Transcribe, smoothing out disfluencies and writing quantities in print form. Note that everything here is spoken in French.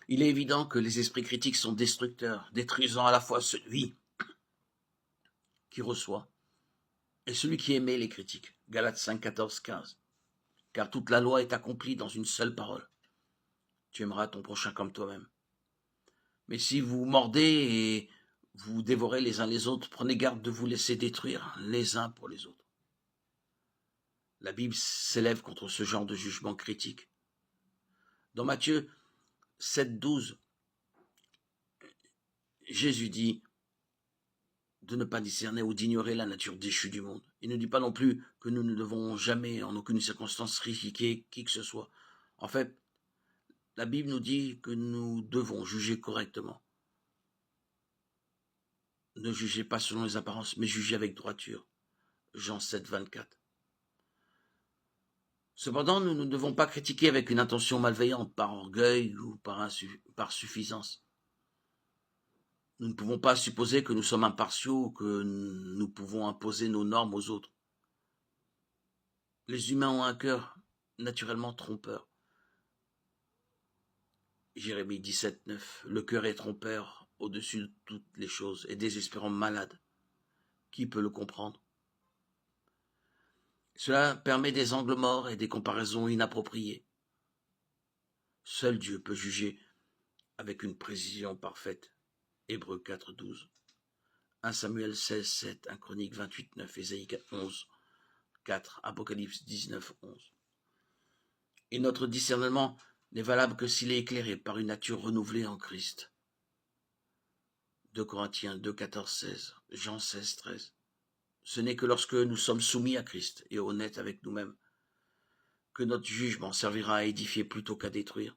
Il est évident que les esprits critiques sont destructeurs, détruisant à la fois celui qui reçoit et celui qui émet les critiques. Galates 5, 14, 15. Car toute la loi est accomplie dans une seule parole. Tu aimeras ton prochain comme toi-même. Mais si vous mordez et vous dévorez les uns les autres, prenez garde de vous laisser détruire les uns pour les autres. La Bible s'élève contre ce genre de jugement critique. Dans Matthieu 7, 12, Jésus dit de ne pas discerner ou d'ignorer la nature déchue du monde. Il ne dit pas non plus que nous ne devons jamais, en aucune circonstance, critiquer qui que ce soit. En fait, la Bible nous dit que nous devons juger correctement. Ne jugez pas selon les apparences, mais jugez avec droiture. Jean 7, 24. Cependant, nous ne devons pas critiquer avec une intention malveillante, par orgueil ou par suffisance. Nous ne pouvons pas supposer que nous sommes impartiaux ou que nous pouvons imposer nos normes aux autres. Les humains ont un cœur naturellement trompeur. Jérémie 17, 9. Le cœur est trompeur au-dessus de toutes les choses et désespérant malade. Qui peut le comprendre? Cela permet des angles morts et des comparaisons inappropriées. Seul Dieu peut juger avec une précision parfaite. Hébreux 4, 12. 1 Samuel 16, 7, 1 Chronique 28, 9, Ésaïe 11, 4, Apocalypse 19, 11. Et notre discernement n'est valable que s'il est éclairé par une nature renouvelée en Christ. 2 Corinthiens 2, 14, 16, Jean 16, 13. Ce n'est que lorsque nous sommes soumis à Christ et honnêtes avec nous-mêmes que notre jugement servira à édifier plutôt qu'à détruire.